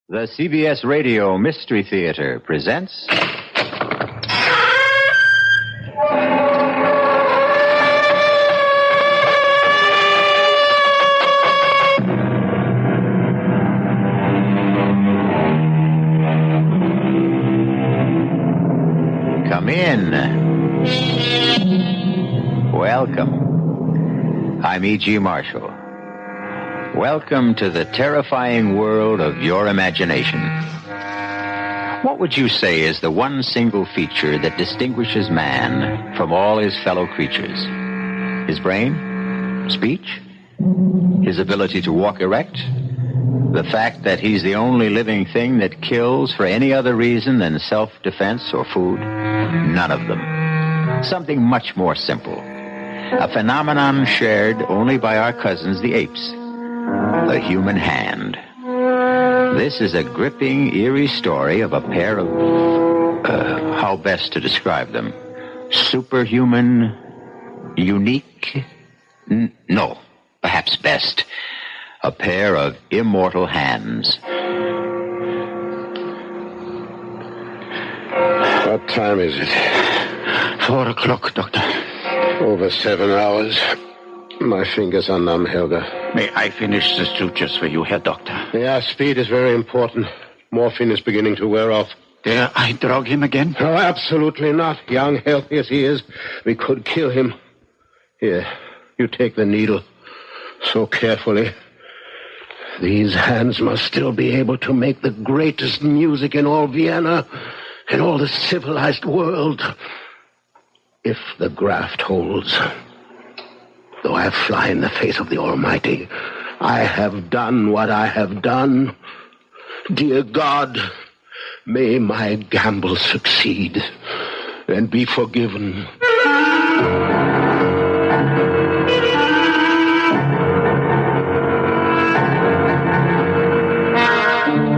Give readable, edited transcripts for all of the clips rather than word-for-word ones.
The CBS Radio Mystery Theater presents... Come in. Welcome. I'm E.G. Marshall. Welcome to the terrifying world of your imagination. What would you say is the one single feature that distinguishes man from all his fellow creatures? His brain? Speech? His ability to walk erect? The fact that he's the only living thing that kills for any other reason than self-defense or food? None of them. Something much more simple. A phenomenon shared only by our cousins, the apes. The human hand. This is a gripping, eerie story of a pair of... how best to describe them? Superhuman... unique... no, perhaps best. A pair of immortal hands. What time is it? 4 o'clock, Doctor. Over 7 hours. My fingers are numb, Helga. May I finish the sutures for you, Herr Doctor? Yeah, speed is very important. Morphine is beginning to wear off. Dare I drug him again? Oh, absolutely not. Young, healthy as he is, we could kill him. Here, you take the needle. So carefully. These hands must still be able to make the greatest music in all Vienna, in all the civilized world. If the graft holds. Though I fly in the face of the Almighty, I have done what I have done. Dear God, may my gamble succeed and be forgiven.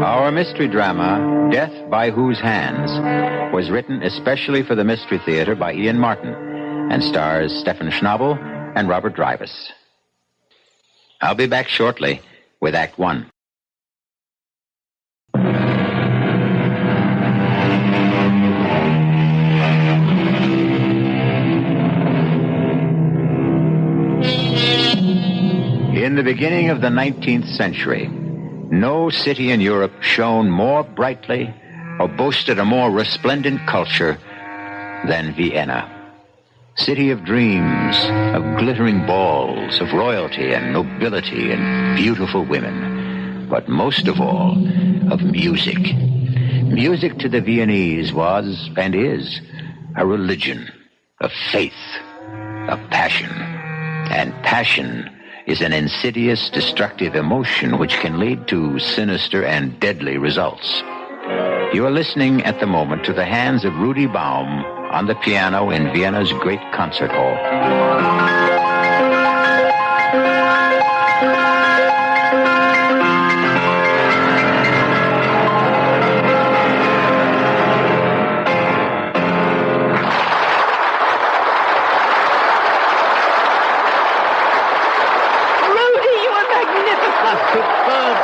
Our mystery drama, Death by Whose Hands, was written especially for the Mystery Theater by Ian Martin and stars Stefan Schnabel and Robert Drivas. I'll be back shortly with Act One. In the beginning of the 19th century, no city in Europe shone more brightly or boasted a more resplendent culture than Vienna. City of dreams, of glittering balls, of royalty and nobility and beautiful women, but most of all, of music. Music to the Viennese was, and is, a religion, a faith, a passion. And passion is an insidious, destructive emotion which can lead to sinister and deadly results. You are listening at the moment to the hands of Rudy Baum on the piano in Vienna's great concert hall. Rudy, you are magnificent. Superb.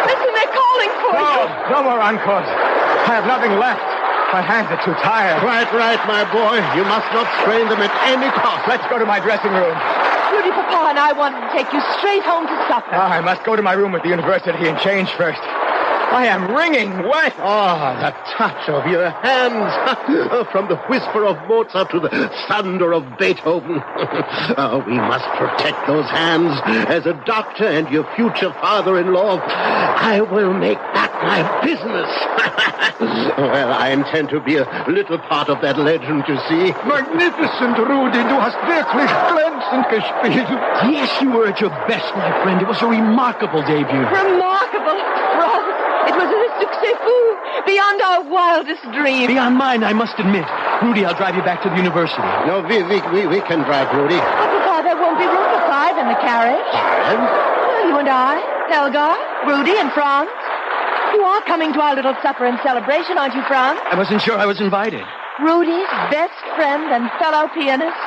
Listen, they're calling for you. No more encores. I have nothing left. My hands are too tired. Right, my boy. You must not strain them at any cost. Let's go to my dressing room. Rudy, Papa and I wanted to take you straight home to supper. I must go to my room at the university and change first. I am wringing wet. Oh, the touch of your hands. From the whisper of Mozart to the thunder of Beethoven. Oh, we must protect those hands. As a doctor and your future father-in-law, I will make that my business. Well, I intend to be a little part of that legend, you see. Magnificent, Rudy. Du hast wirklich glänzend gespielt. Yes, you were at your best, my friend. It was a remarkable debut. Remarkable. Robert, it was a succès fou, beyond our wildest dreams. Beyond mine, I must admit. Rudy, I'll drive you back to the university. No, we can drive, Rudy. But, Papa, there won't be room for 5 in the carriage. Well, you and I, Helga, Rudy, and Franz. You are coming to our little supper and celebration, aren't you, Franz? I wasn't sure I was invited. Rudy's best friend and fellow pianist.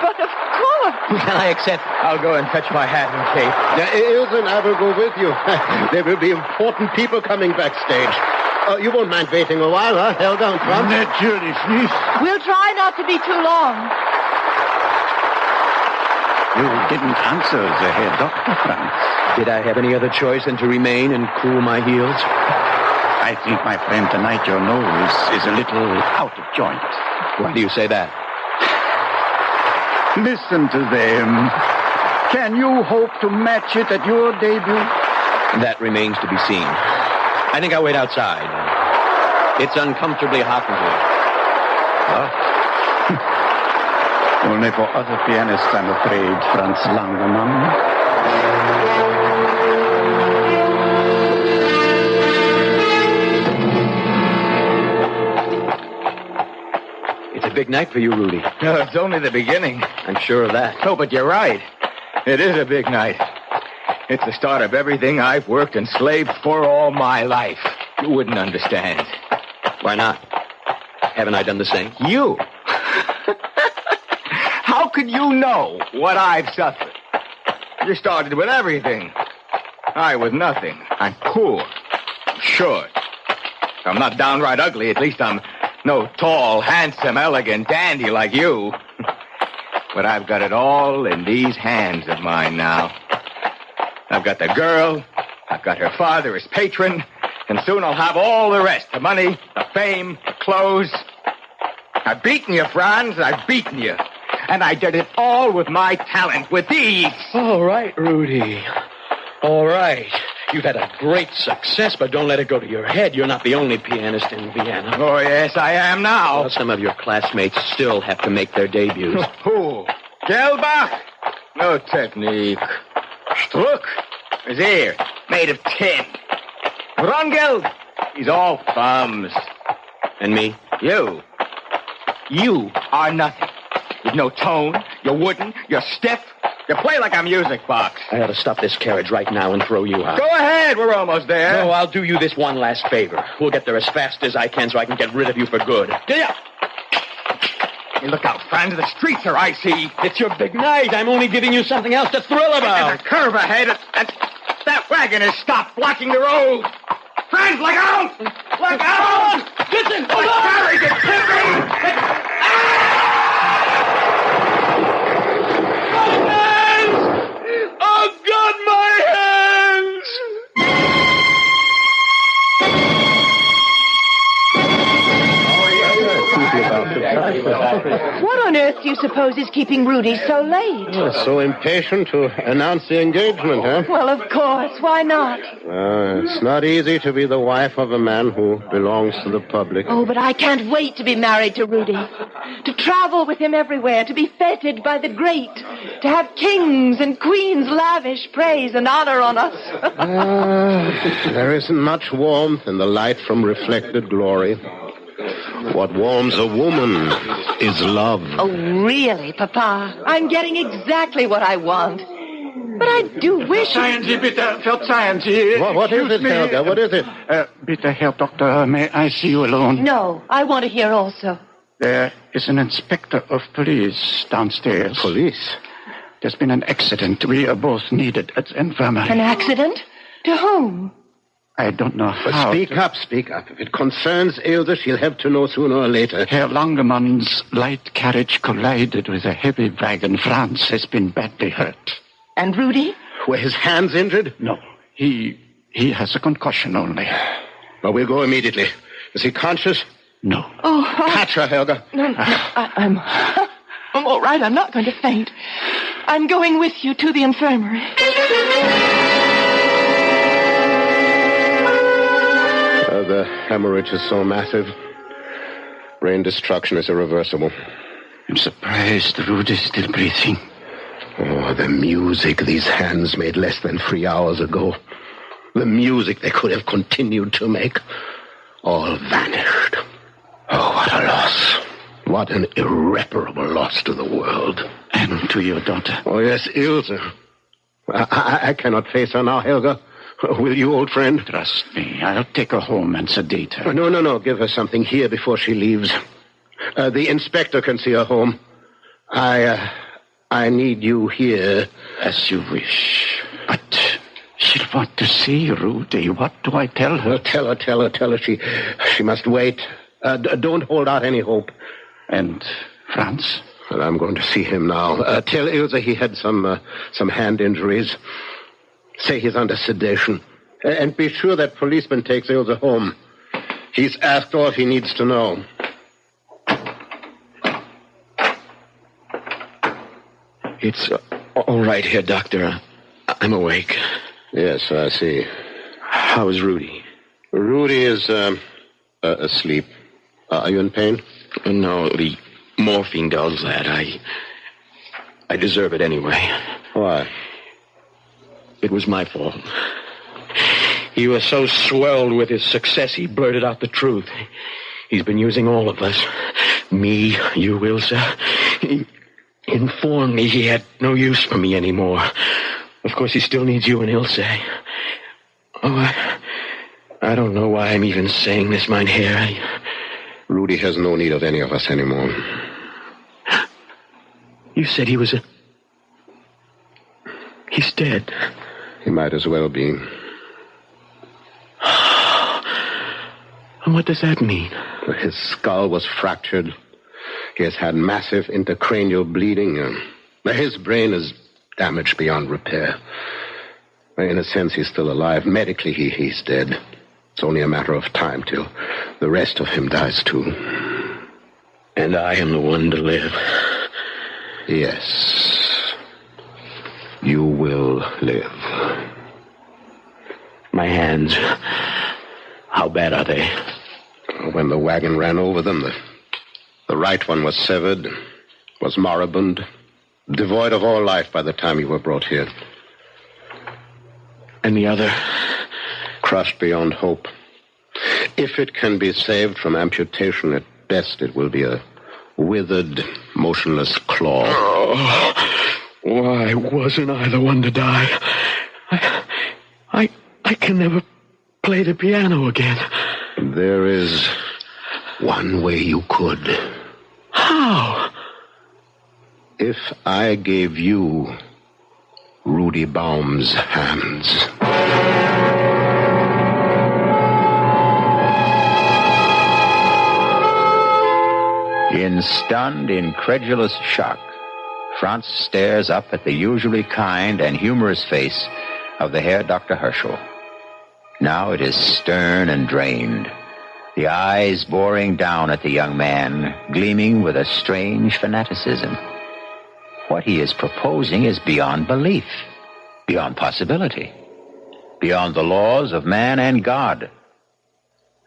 But of course. Can I accept? I'll go and fetch my hat and cape. Ilse and I will go with you. There will be important people coming backstage. You won't mind waiting a while, huh? Helga and Franz? Natürlich nicht. We'll try not to be too long. You didn't answer the Herr Dr. Franz. Did I have any other choice than to remain and cool my heels? I think, my friend, tonight your nose is a little out of joint. Why do you say that? Listen to them. Can you hope to match it at your debut? That remains to be seen. I think I'll wait outside. It's uncomfortably hot in here. Only for other pianists, I'm afraid, Franz Langemann. It's a big night for you, Rudy. No, it's only the beginning. I'm sure of that. Oh, but you're right. It is a big night. It's the start of everything I've worked and slaved for all my life. You wouldn't understand. Why not? Haven't I done the same? You? How could you know what I've suffered? You started with everything. I with nothing. I'm poor. I'm short. If I'm not downright ugly, at least I'm no tall, handsome, elegant dandy like you. But I've got it all in these hands of mine now. I've got the girl, I've got her father as patron, and soon I'll have all the rest. The money, the fame, the clothes. I've beaten you, Franz, I've beaten you. And I did it all with my talent, with these. All right, Rudy. All right. You've had a great success, but don't let it go to your head. You're not the only pianist in Vienna. Oh, yes, I am now. Well, some of your classmates still have to make their debuts. Who? Gelbach? No technique. Struck? His ear, made of tin. Rangel? He's all thumbs. And me? You are nothing. You've no tone, you're wooden, you're stiff. You play like a music box. I ought to stop this carriage right now and throw you out. Go ahead, we're almost there. No, I'll do you this one last favor. We'll get there as fast as I can so I can get rid of you for good. Get up! Hey, look out, Franz. The streets are icy. It's your big night. I'm only giving you something else to thrill about. There's a curve ahead, and that wagon has stopped blocking the road. Franz, look out! Look out! Listen! Oh, carriage is tipping! Oh, God, my hands! What on earth do you suppose is keeping Rudy so late? So impatient to announce the engagement, huh? Well, of course. Why not? It's not easy to be the wife of a man who belongs to the public. Oh, but I can't wait to be married to Rudy. To travel with him everywhere, to be feted by the great, to have kings and queens lavish praise and honor on us. There isn't much warmth in the light from reflected glory. What warms a woman is love. Oh, really, Papa? I'm getting exactly what I want. But I do wish... Verzeihen Sie bitte, verzeihen Sie. What is it, Helga? What is it? Bitte, Herr Doctor, may I see you alone? No, I want to hear also. There is an inspector of police downstairs. Police? There's been an accident. We are both needed at the infirmary. An accident? To whom? I don't know how. Speak up. If it concerns Ilse, she'll have to know sooner or later. Herr Langemann's light carriage collided with a heavy wagon. Franz has been badly hurt. And Rudy? Were his hands injured? No, he has a concussion only. Well, we'll go immediately. Is he conscious? No. Oh, Catch her, Helga. No, I'm all right. I'm not going to faint. I'm going with you to the infirmary. The hemorrhage is so massive. Brain destruction is irreversible. I'm surprised Rudy's still breathing. Oh, the music these hands made less than 3 hours ago. The music they could have continued to make. All vanished. Oh, what a loss. What an irreparable loss to the world. And to your daughter. Oh, yes, Ilse. I cannot face her now, Helga. Will you, old friend? Trust me. I'll take her home and sedate her. No. Give her something here before she leaves. The inspector can see her home. I I need you here. As you wish. But she'll want to see Rudy. What do I tell her? Tell her. She must wait. Don't hold out any hope. And Franz? Well, I'm going to see him now. Tell Ilse he had some hand injuries. Say he's under sedation. And be sure that policeman takes Ilse home. He's asked all he needs to know. It's all right here, Doctor. I'm awake. Yes, I see. How is Rudy? Rudy is asleep. Are you in pain? No, the morphine dulls that. I deserve it anyway. Why? It was my fault. He was so swelled with his success, he blurted out the truth. He's been using all of us. Me, you, Ilse. He informed me he had no use for me anymore. Of course, he still needs you and Ilse. Oh, I don't know why I'm even saying this, mein Herr. Rudy has no need of any of us anymore. You said he was He's dead. He might as well be. And what does that mean? His skull was fractured. He has had massive intracranial bleeding. His brain is damaged beyond repair. In a sense, he's still alive. Medically, he's dead. It's only a matter of time till the rest of him dies, too. And I am the one to live. Yes. You will live. My hands, how bad are they? When the wagon ran over them, the right one was severed, was moribund, devoid of all life by the time you were brought here. And the other? Crushed beyond hope. If it can be saved from amputation, at best it will be a withered, motionless claw. Oh, why wasn't I the one to die? I can never play the piano again. There is one way you could. How? If I gave you Rudy Baum's hands. In stunned, incredulous shock, Franz stares up at the usually kind and humorous face of the Herr Dr. Herschel. Now it is stern and drained, the eyes boring down at the young man, gleaming with a strange fanaticism. What he is proposing is beyond belief, beyond possibility, beyond the laws of man and God.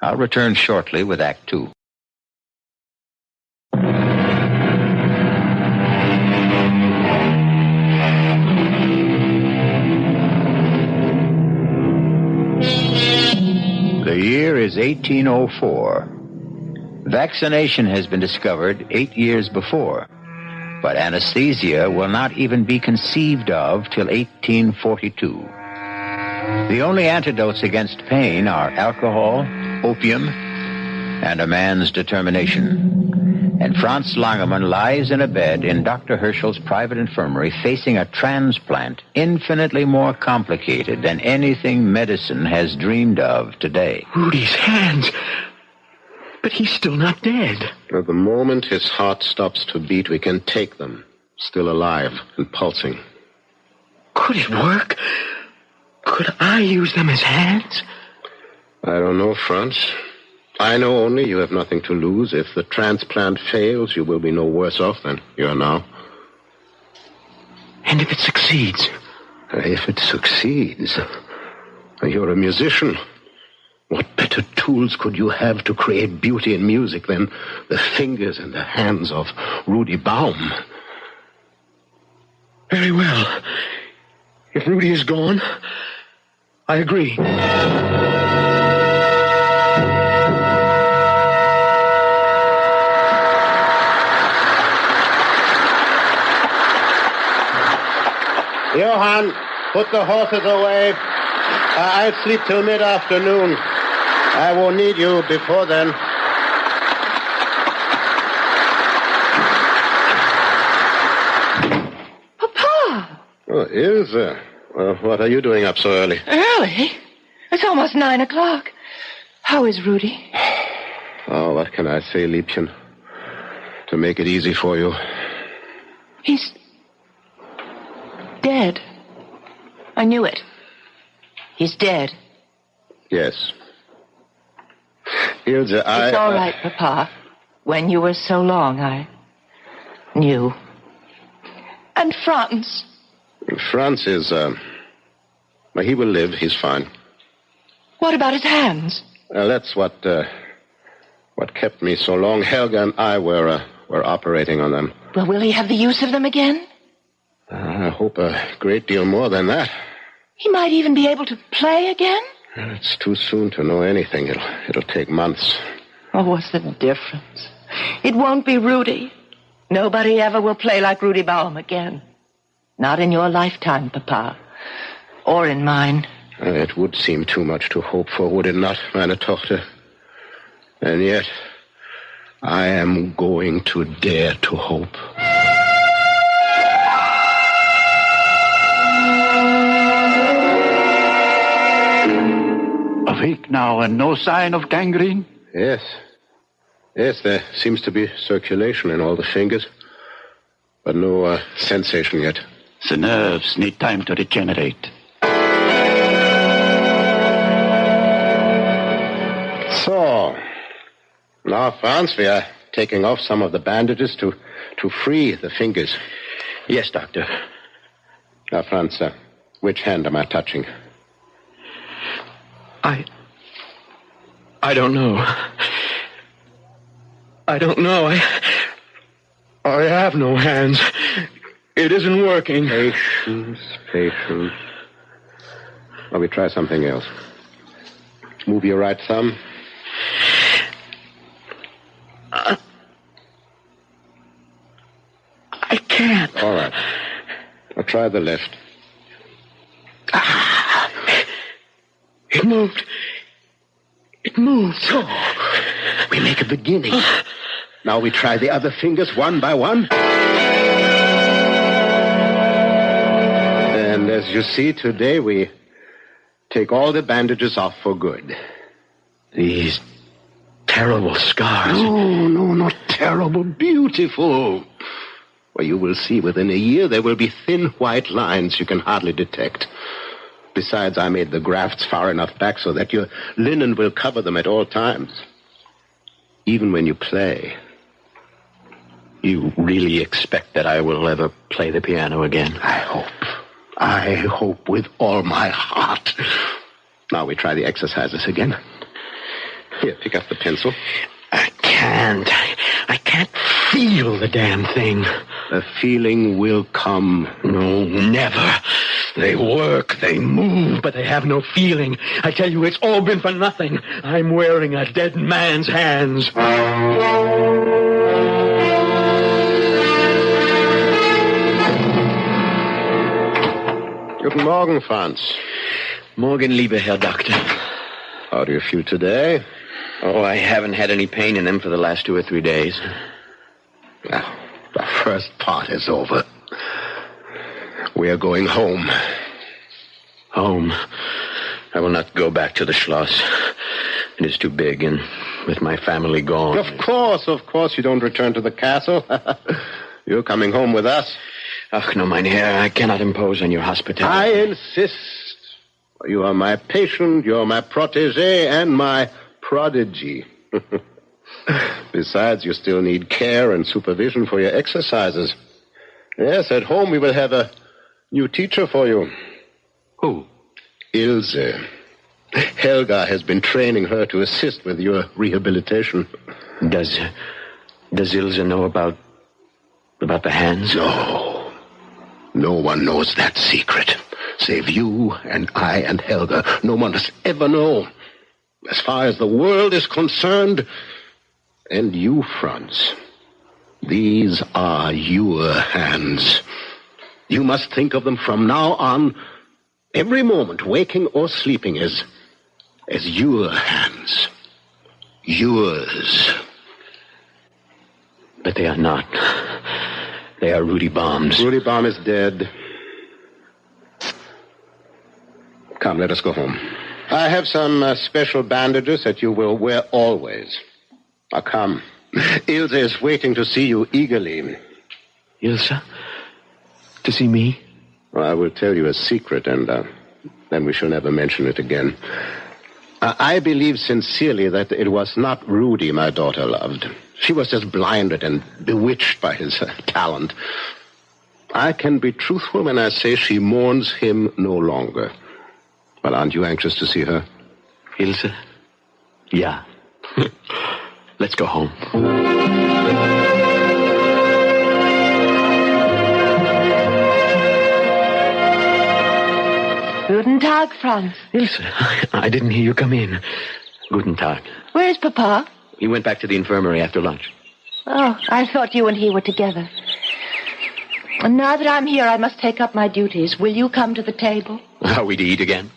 I'll return shortly with Act Two. The year is 1804. Vaccination has been discovered 8 years before, but anesthesia will not even be conceived of till 1842. The only antidotes against pain are alcohol, opium, and a man's determination. And Franz Langemann lies in a bed in Dr. Herschel's private infirmary facing a transplant infinitely more complicated than anything medicine has dreamed of today. Rudy's hands. But he's still not dead. At the moment his heart stops to beat, we can take them, still alive and pulsing. Could it work? Could I use them as hands? I don't know, Franz. I know only you have nothing to lose. If the transplant fails, you will be no worse off than you are now. And if it succeeds? If it succeeds? You're a musician. What better tools could you have to create beauty in music than the fingers and the hands of Rudy Baum? Very well. If Rudy is gone, I agree. Johann, put the horses away. I'll sleep till mid-afternoon. I won't need you before then. Oh, Ilse. Well, what are you doing up so early? Early? It's almost 9 o'clock. How is Rudy? Oh, what can I say, Liebchen? To make it easy for you. He's dead. I knew it. He's dead. Yes. Ilse, It's all right, Papa. When you were so long, I knew. And Franz? Franz is, well, he will live. He's fine. What about his hands? That's what kept me so long. Helga and I were operating on them. Well, will he have the use of them again? I hope a great deal more than that. He might even be able to play again? It's too soon to know anything. It'll take months. Oh, what's the difference? It won't be Rudy. Nobody ever will play like Rudy Baum again. Not in your lifetime, Papa. Or in mine. It would seem too much to hope for, would it not, meine Tochter? And yet, I am going to dare to hope. Awake now and no sign of gangrene? Yes. Yes, there seems to be circulation in all the fingers. But no sensation yet. The nerves need time to regenerate. So, now, Franz, we are taking off some of the bandages to free the fingers. Yes, Doctor. Now, Franz, which hand am I touching? I don't know. I don't know. I have no hands. It isn't working. Patience. Well, we try something else. Move your right thumb. I can't. All right. Now try the left. It moved. It moved. So, we make a beginning. Now we try the other fingers one by one. And as you see, today we take all the bandages off for good. These terrible scars. No, not terrible. Beautiful. Well, you will see within a year there will be thin white lines you can hardly detect. Besides, I made the grafts far enough back so that your linen will cover them at all times. Even when you play. You really expect that I will ever play the piano again? I hope with all my heart. Now we try the exercises again. Here, pick up the pencil. I can't feel the damn thing. The feeling will come. No, never. They work, they move, but they have no feeling. I tell you, it's all been for nothing. I'm wearing a dead man's hands. Guten Morgen, Franz. Morgen, lieber Herr Doctor. How do you feel today? Oh, I haven't had any pain in them for the last 2 or 3 days. Well, the first part is over. We are going home. Home? I will not go back to the Schloss. It is too big, and with my family gone... Of course you don't return to the castle. You're coming home with us. Ach, no, mein Herr, I cannot impose on your hospitality. I insist. You are my patient, you're my protégé, and my prodigy. Besides, you still need care and supervision for your exercises. Yes, at home we will have a new teacher for you. Who? Ilse. Helga has been training her to assist with your rehabilitation. Does Ilse know about the hands? No one knows that secret. Save you and I and Helga. No one must ever know. As far as the world is concerned, and you, Franz, these are your hands. You must think of them from now on, every moment, waking or sleeping, as your hands. Yours. But they are not. They are Rudy Baum's. Rudy Baum is dead. Come, let us go home. I have some special bandages that you will wear always. Now, come. Ilse is waiting to see you eagerly. Ilse? To see me? Well, I will tell you a secret, and then we shall never mention it again. I believe sincerely that it was not Rudy my daughter loved. She was just blinded and bewitched by his talent. I can be truthful when I say she mourns him no longer. Well, aren't you anxious to see her? Ilse? Yeah. Let's go home. Guten Tag, Franz. Ilse, I didn't hear you come in. Guten Tag. Where's Papa? He went back to the infirmary after lunch. Oh, I thought you and he were together. And now that I'm here, I must take up my duties. Will you come to the table? Are we to eat again?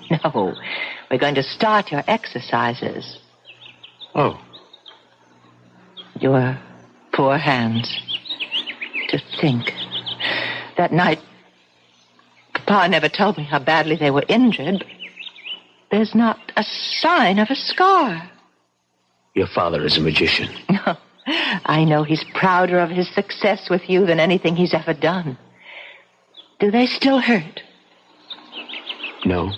No. We're going to start your exercises. Oh. Your poor hands. To think. That night, Papa never told me how badly they were injured. There's not a sign of a scar. Your father is a magician. No. I know he's prouder of his success with you than anything he's ever done. Do they still hurt? No.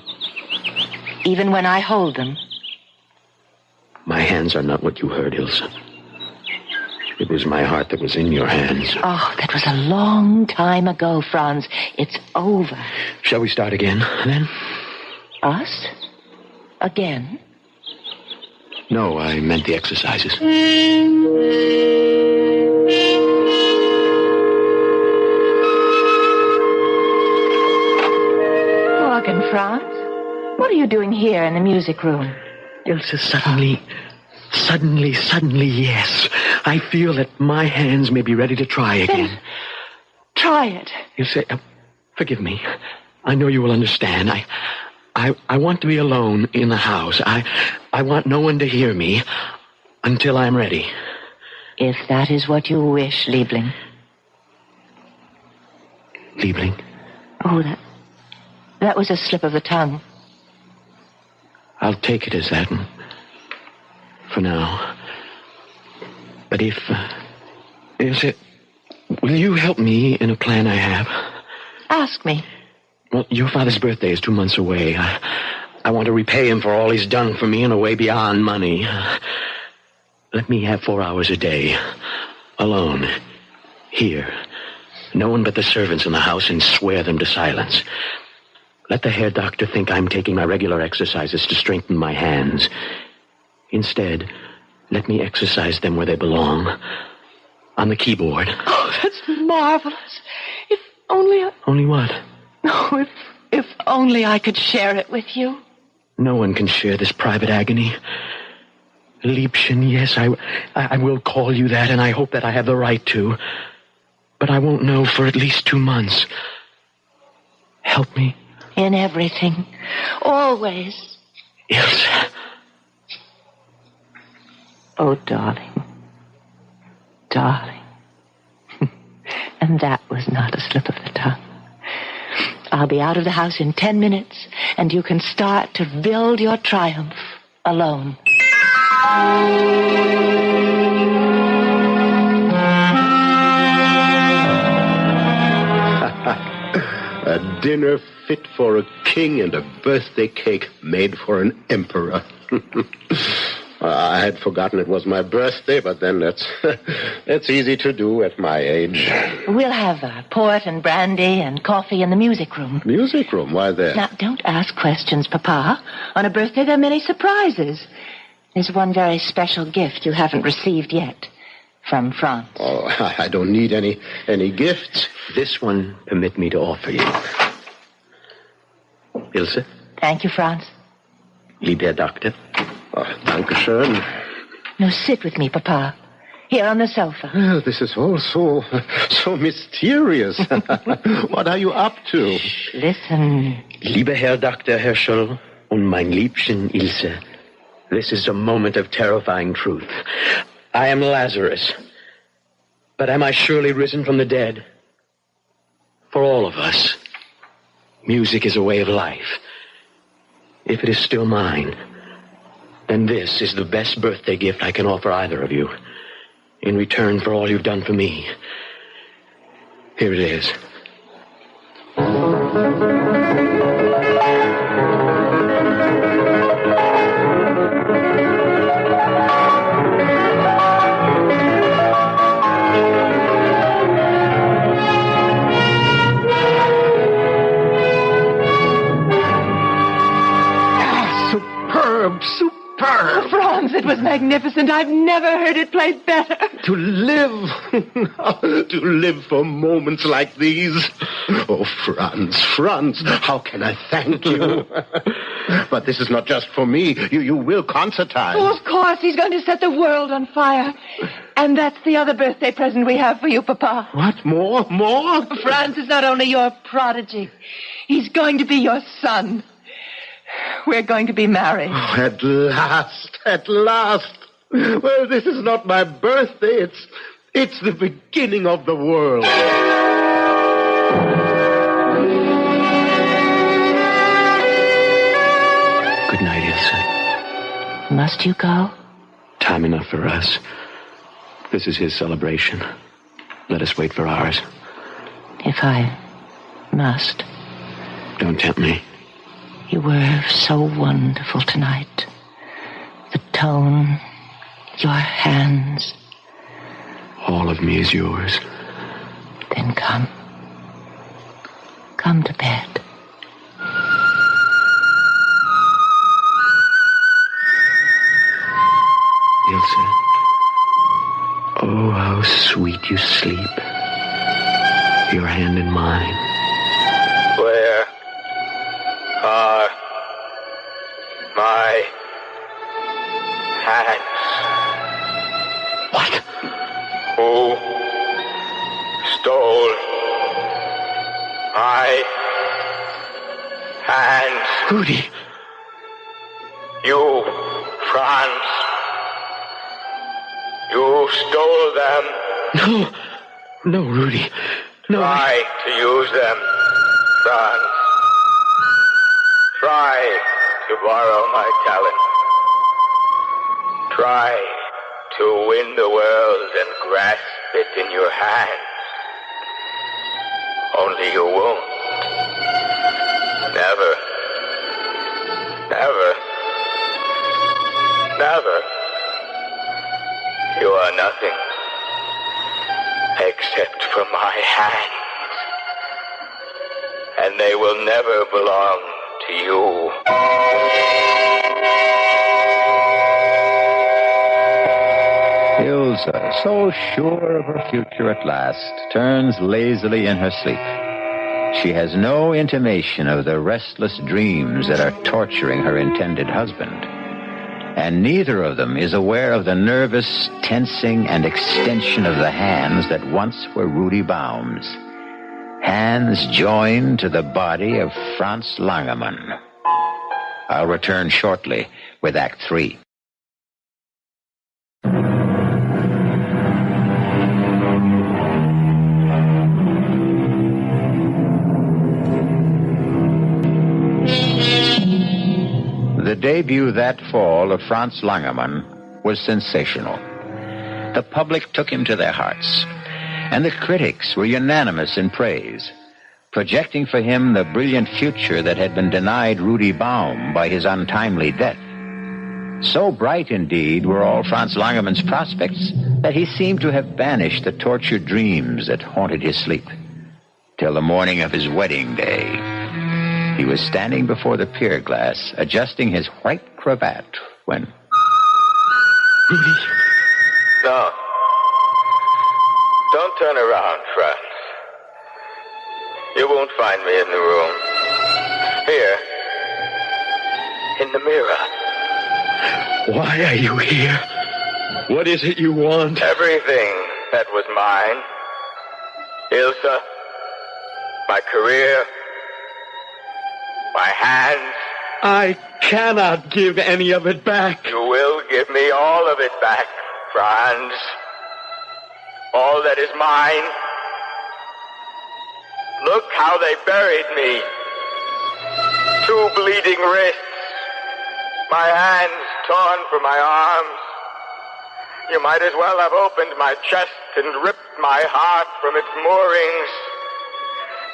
Even when I hold them? My hands are not what you heard, Ilse. It was my heart that was in your hands. Oh, that was a long time ago, Franz. It's over. Shall we start again, then? Us? Again? No, I meant the exercises. Morgen, Franz. What are you doing here in the music room? Ilse, suddenly, yes. I feel that my hands may be ready to try again. Then try it. Ilse, forgive me. I know you will understand. I want to be alone in the house. I want no one to hear me until I'm ready. If that is what you wish, Liebling. Liebling? Oh, that was a slip of the tongue. I'll take it as that for now. But Ilse, will you help me in a plan I have? Ask me. Well, your father's birthday is 2 months away. I want to repay him for all he's done for me in a way beyond money. Let me have 4 hours a day. Alone. Here. No one but the servants in the house, and swear them to silence. Let the hair doctor think I'm taking my regular exercises to strengthen my hands. Instead, let me exercise them where they belong. On the keyboard. Oh, that's marvelous. If only Only what? Oh, if only I could share it with you. No one can share this private agony. Liebchen, yes, I will call you that, and I hope that I have the right to. But I won't know for at least 2 months. Help me. In everything. Always. Ilse. Oh, darling. Darling. And that was not a slip of the tongue. I'll be out of the house in 10 minutes, and you can start to build your triumph alone. A dinner fit for a king and a birthday cake made for an emperor. I had forgotten it was my birthday, but then that's easy to do at my age. We'll have port and brandy and coffee in the music room. Music room? Why there? Now, don't ask questions, Papa. On a birthday, there are many surprises. There's one very special gift you haven't received yet. From France. Oh, I don't need any gifts. This one permit me to offer you. Ilse? Thank you, Franz. Lieber Doctor. Oh, danke schön. No, sit with me, Papa. Here on the sofa. Well, this is all so mysterious. What are you up to? Listen. Lieber Herr Dr. Herschel und mein Liebchen Ilse, this is a moment of terrifying truth. I am Lazarus, but am I surely risen from the dead? For all of us, Music is a way of life. If it is still mine, then this is the best birthday gift I can offer either of you. In return for all you've done for me. Here it is. Superb! Franz, it was magnificent. I've never heard it played better. To live. To live for moments like these. Oh, Franz, how can I thank you? But this is not just for me. You will concertize. Oh, of course. He's going to set the world on fire. And that's the other birthday present we have for you, Papa. What? More? Franz is not only your prodigy. He's going to be your son. We're going to be married. Oh, at last. Well, this is not my birthday. It's the beginning of the world. Good night, Ilse. Must you go? Time enough for us. This is his celebration. Let us wait for ours. If I must. Don't tempt me. You were so wonderful tonight. The tone, your hands. All of me is yours. Then come. Come to bed. Ilse. Oh, how sweet you sleep. Your hand in mine. Where are my hands? What? Who stole my hands? Rudy. You, Franz. You stole them. No, Rudy. No. Try to use them, Franz. Try to borrow my talent. Try to win the world and grasp it in your hands. Only you won't. Never. Never. Never. You are nothing except for my hands. And they will never belong to you. Ilse, so sure of her future at last, turns lazily in her sleep. She has no intimation of the restless dreams that are torturing her intended husband. And neither of them is aware of the nervous tensing and extension of the hands that once were Rudy Baum's. Hands joined to the body of Franz Langemann. I'll return shortly with Act 3. The debut that fall of Franz Langemann was sensational. The public took him to their hearts, and the critics were unanimous in praise, projecting for him the brilliant future that had been denied Rudy Baum by his untimely death. So bright, indeed, were all Franz Langemann's prospects that he seemed to have banished the tortured dreams that haunted his sleep, till the morning of his wedding day. He was standing before the pier glass, adjusting his white cravat, when... Rudy. No. Don't turn around, Franz. You won't find me in the room. Here. In the mirror. Why are you here? What is it you want? Everything that was mine. Ilse. My career. My hands. I cannot give any of it back. You will give me all of it back, Franz. All that is mine. Look how they buried me. 2 bleeding wrists, my hands torn from my arms. You might as well have opened my chest and ripped my heart from its moorings.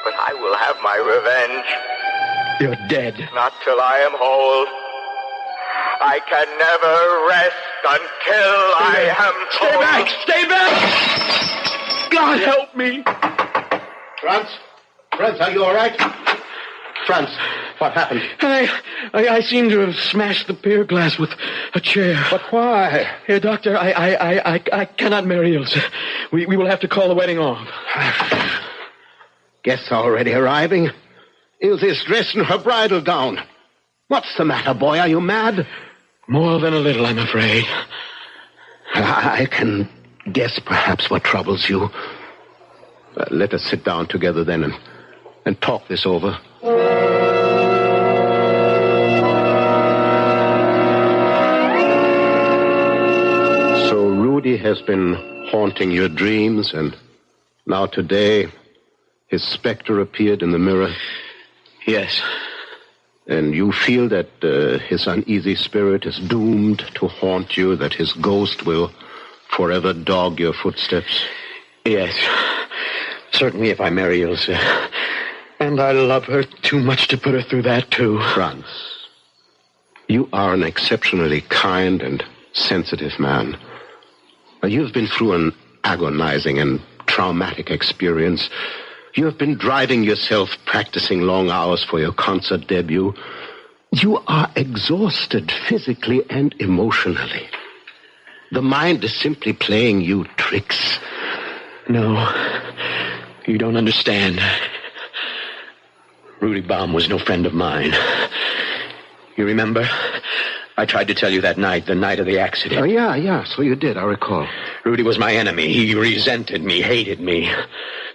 But I will have my revenge. You're dead. Not till I am whole. I can never rest until I am Stay whole. back! Stay back! God help me! Franz? Franz, are you all right? Franz, what happened? I seem to have smashed the pier glass with a chair. But why? Here, Doctor, I cannot marry Ilse. We will have to call the wedding off. Guests already arriving. Ilse is dressed in her bridal gown. What's the matter, boy? Are you mad? More than a little, I'm afraid. I can guess perhaps what troubles you. Let us sit down together then and talk this over. So Rudy has been haunting your dreams, and now today his specter appeared in the mirror. Yes. And you feel that his uneasy spirit is doomed to haunt you, that his ghost will forever dog your footsteps? Yes. Certainly if I marry Ilse. And I love her too much to put her through that, too. Franz, you are an exceptionally kind and sensitive man. You've been through an agonizing and traumatic experience. You have been driving yourself, practicing long hours for your concert debut. You are exhausted physically and emotionally. The mind is simply playing you tricks. No, you don't understand. Rudy Baum was no friend of mine. You remember? I tried to tell you that night, the night of the accident. Oh, yeah, so you did, I recall. Rudy was my enemy. He resented me, hated me.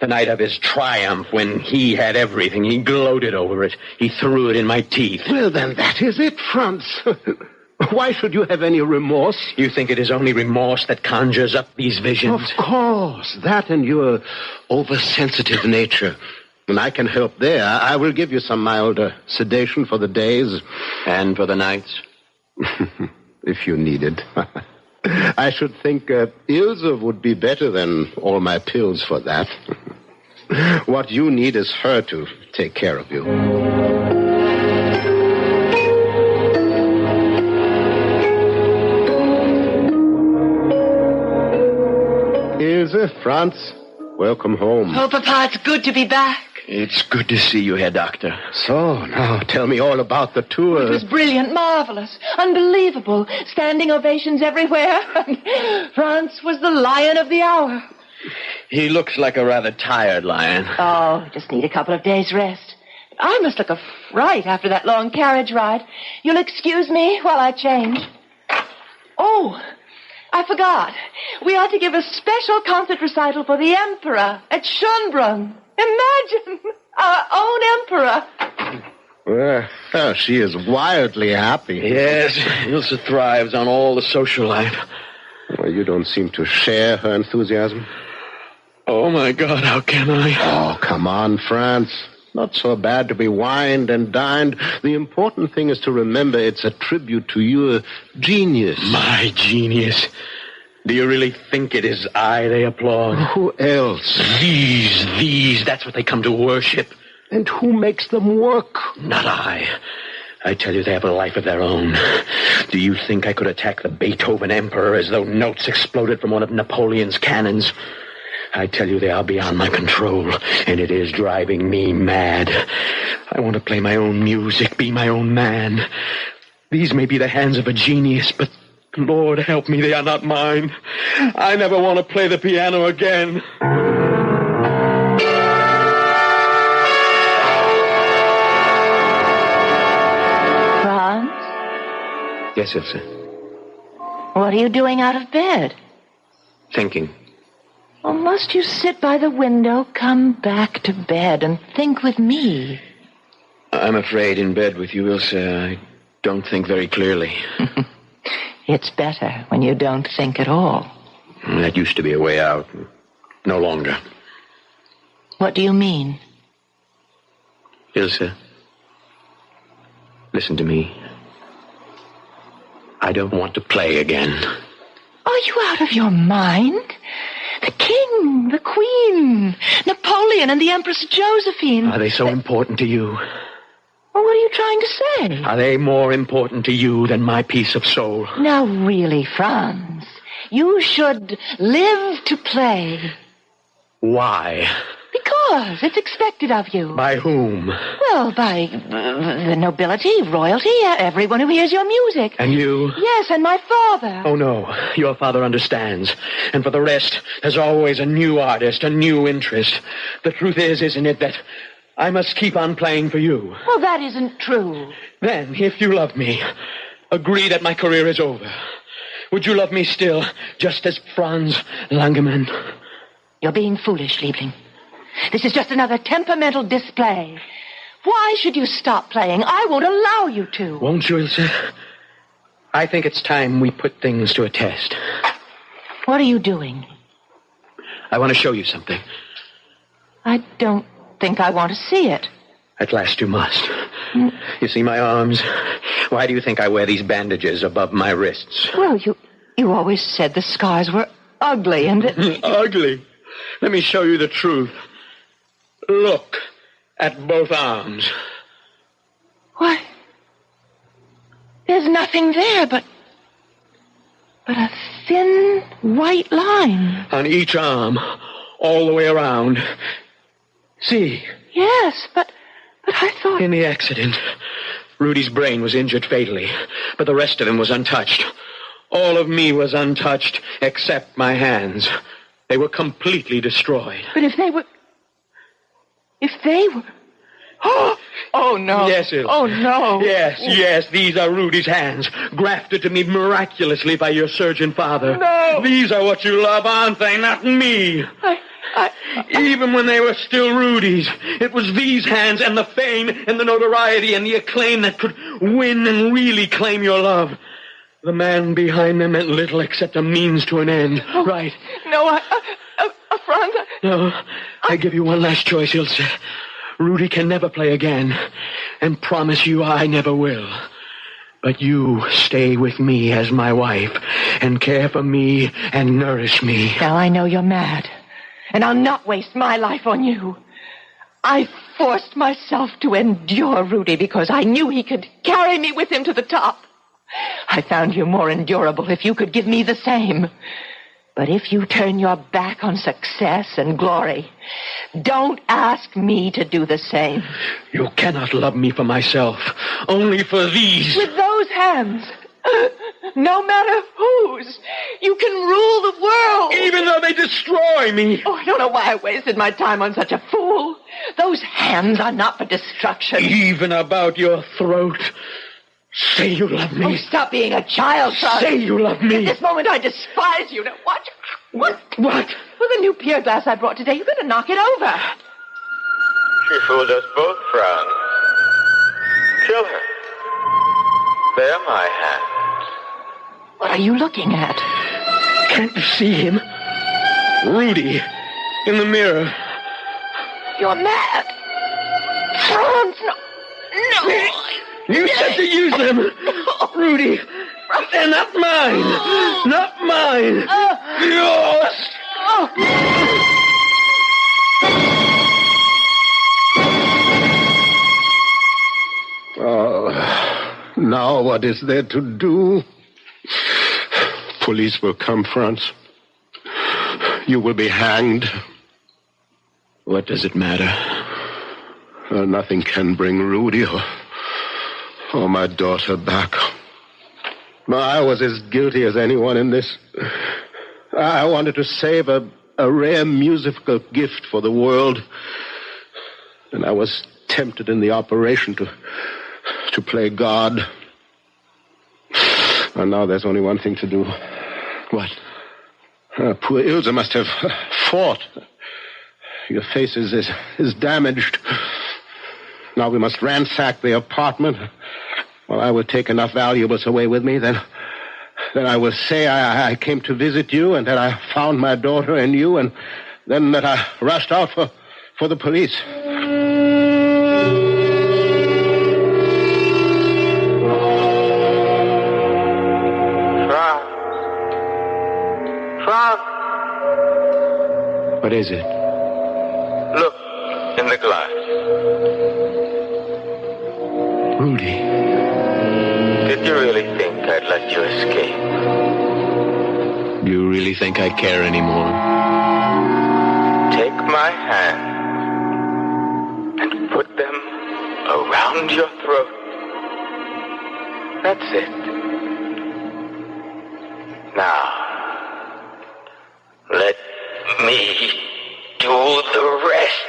The night of his triumph, when he had everything, he gloated over it. He threw it in my teeth. Well, then that is it, Franz. Why should you have any remorse? You think it is only remorse that conjures up these visions? Of course, that and your oversensitive nature. And I can help there. I will give you some mild sedation for the days. And for the nights? If you need it. I should think Ilse would be better than all my pills for that. What you need is her to take care of you. Ilse, Franz, welcome home. Oh, Papa, it's good to be back. It's good to see you here, Doctor. So, now tell me all about the tour. It was brilliant, marvelous, unbelievable. Standing ovations everywhere. France was the lion of the hour. He looks like a rather tired lion. Oh, just need a couple of days' rest. I must look a fright after that long carriage ride. You'll excuse me while I change. Oh, I forgot. We ought to give a special concert recital for the Emperor at Schönbrunn. Imagine, our own Emperor. Well, she is wildly happy. Yes, Ilse thrives on all the social life. Well, you don't seem to share her enthusiasm. Oh, my God, how can I? Oh, come on, Franz. Not so bad to be wined and dined. The important thing is to remember it's a tribute to your genius. My genius. Do you really think it is I they applaud? Who else? These, that's what they come to worship. And who makes them work? Not I. I tell you, they have a life of their own. Do you think I could attack the Beethoven Emperor as though notes exploded from one of Napoleon's cannons? I tell you, they are beyond my control, and it is driving me mad. I want to play my own music, be my own man. These may be the hands of a genius, but Lord help me, they are not mine. I never want to play the piano again. Franz? Yes, Ilse. What are you doing out of bed? Thinking. Oh, must you sit by the window, come back to bed, and think with me? I'm afraid in bed with you, Ilse, I don't think very clearly. It's better when you don't think at all. That used to be a way out. No longer. What do you mean? Ilse, Listen to me. I don't want to play again. Are you out of your mind? The king, the queen, Napoleon, and the Empress Josephine. Are they so important to you? Well, what are you trying to say? Are they more important to you than my peace of soul? Now, really, Franz, you should live to play. Why? Because it's expected of you. By whom? Well, by the nobility, royalty, everyone who hears your music. And you? Yes, and my father. Oh, no. Your father understands. And for the rest, there's always a new artist, a new interest. The truth is, isn't it, that I must keep on playing for you? Well, that isn't true. Then, if you love me, agree that my career is over. Would you love me still, just as Franz Langemann? You're being foolish, Liebling. This is just another temperamental display. Why should you stop playing? I won't allow you to. Won't you, Ilse? I think it's time we put things to a test. What are you doing? I want to show you something. I don't think I want to see it. At last you must. You see my arms? Why do you think I wear these bandages above my wrists? Well, you always said the scars were ugly and... Ugly? Let me show you the truth. Look at both arms. Why? There's nothing there but a thin white line. On each arm, all the way around. See? Yes, but I thought... In the accident, Rudy's brain was injured fatally, but the rest of him was untouched. All of me was untouched, except my hands. They were completely destroyed. But if they were... Oh, no. Yes, Ilse. Oh, no. Yes, these are Rudy's hands, grafted to me miraculously by your surgeon father. No. These are what you love, aren't they? Not me. Even when they were still Rudy's, it was these hands and the fame and the notoriety and the acclaim that could win and really claim your love. The man behind them meant little except a means to an end. Oh, right. No, Franz. No, I give you one last choice, Ilse. Rudy can never play again, and promise you I never will. But you stay with me as my wife, and care for me and nourish me. Now I know you're mad, and I'll not waste my life on you. I forced myself to endure Rudy because I knew he could carry me with him to the top. I found you more endurable if you could give me the same. But if you turn your back on success and glory, don't ask me to do the same. You cannot love me for myself, only for these. With those hands, no matter whose, you can rule the world. Even though they destroy me. Oh, I don't know why I wasted my time on such a fool. Those hands are not for destruction. Even about your throat. Say you love me. Oh, stop being a child, son. Say you love me. At this moment, I despise you. Now, watch. What? What? Well, the new pier glass I brought today, you're going to knock it over. She fooled us both, Franz. Kill her. They're my hands. What are you looking at? Can't you see him? Rudy, in the mirror. You're mad. Franz, no. No. You said to use them. Rudy, they're not mine. Not mine. Yours. Now what is there to do? Police will come, Franz. You will be hanged. What does it matter? Nothing can bring Rudy or my daughter back. I was as guilty as anyone in this. I wanted to save a rare musical gift for the world. And I was tempted in the operation to play God. And now there's only one thing to do. What? Poor Ilse must have fought. Your face is damaged. Now we must ransack the apartment. Well, I will take enough valuables away with me, then I will say I came to visit you, and that I found my daughter and you, and then that I rushed out for the police. Franz, What is it? look in the glass. Rudy. Did you really think I'd let you escape? Do you really think I care anymore? Take my hand and put them around your throat. That's it. Now, let me do the rest.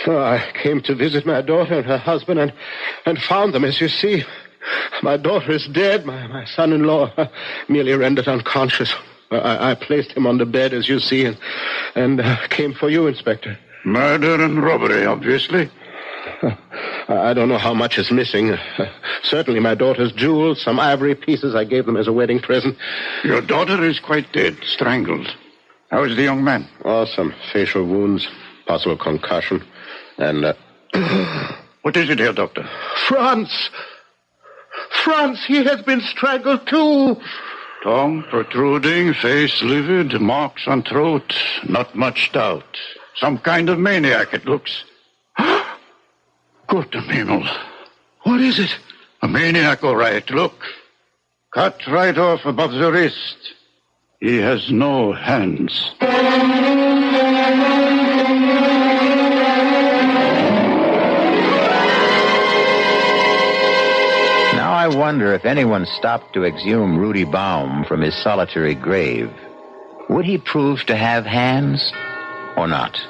So I came to visit my daughter and her husband and found them, as you see. My daughter is dead. My son-in-law merely rendered unconscious. I placed him on the bed, as you see, and came for you, Inspector. Murder and robbery, obviously. I don't know how much is missing. Certainly my daughter's jewels, some ivory pieces I gave them as a wedding present. Your daughter is quite dead, strangled. How is the young man? Oh, some facial wounds, possible concussion, and... What is it here, Doctor? Franz! Franz, he has been strangled too! Tongue protruding, face livid, marks on throat. Not much doubt. Some kind of maniac, it looks. Good Himmel. What is it? A maniac, all right. Look. Cut right off above the wrist. He has no hands. Now I wonder if anyone stopped to exhume Rudy Baum from his solitary grave. Would he prove to have hands or not?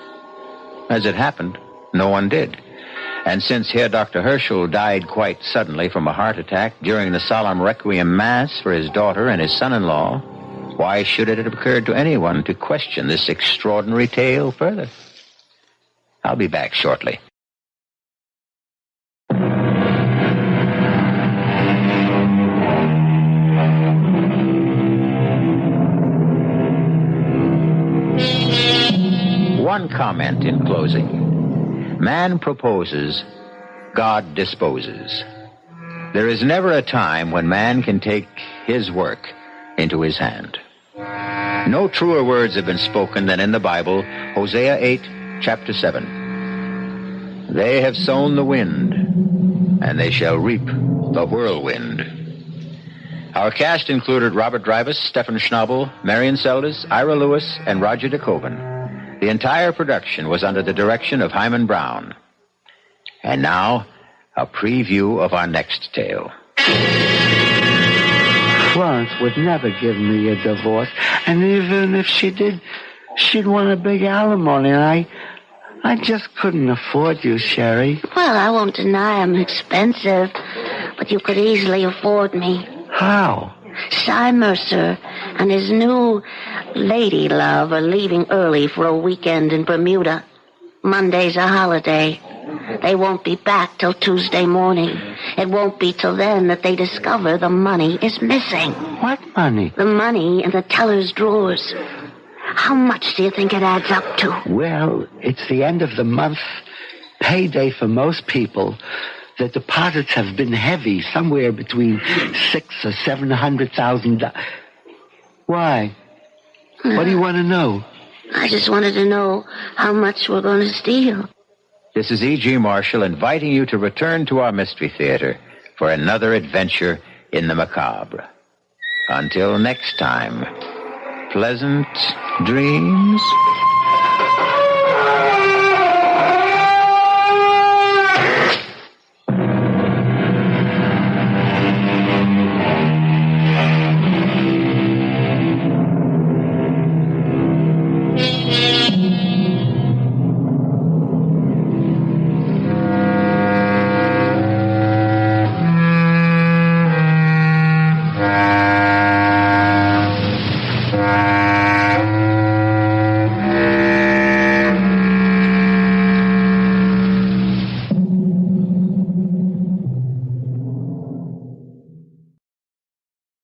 As it happened, no one did. And since Herr Dr. Herschel died quite suddenly from a heart attack during the solemn requiem mass for his daughter and his son-in-law, why should it have occurred to anyone to question this extraordinary tale further? I'll be back shortly. One comment in closing. Man proposes, God disposes. There is never a time when man can take his work into his hand. No truer words have been spoken than in the Bible, Hosea 8, chapter 7. They have sown the wind, and they shall reap the whirlwind. Our cast included Robert Drivas, Stefan Schnabel, Marian Seldes, Ira Lewis, and Roger DeKoven. The entire production was under the direction of Himan Brown. And now, a preview of our next tale. Florence would never give me a divorce, and even if she did, she'd want a big alimony, and I just couldn't afford you, Sherry. Well, I won't deny I'm expensive, but you could easily afford me. How? Cy Mercer and his new lady love are leaving early for a weekend in Bermuda. Monday's a holiday. They won't be back till Tuesday morning. It won't be till then that they discover the money is missing. What money? The money in the teller's drawers. How much do you think it adds up to? Well, it's the end of the month. Payday for most people. The deposits have been heavy, somewhere between $600,000 or $700,000. Why? What do you want to know? I just wanted to know how much we're going to steal. This is E.G. Marshall inviting you to return to our Mystery Theater for another adventure in the macabre. Until next time, pleasant dreams.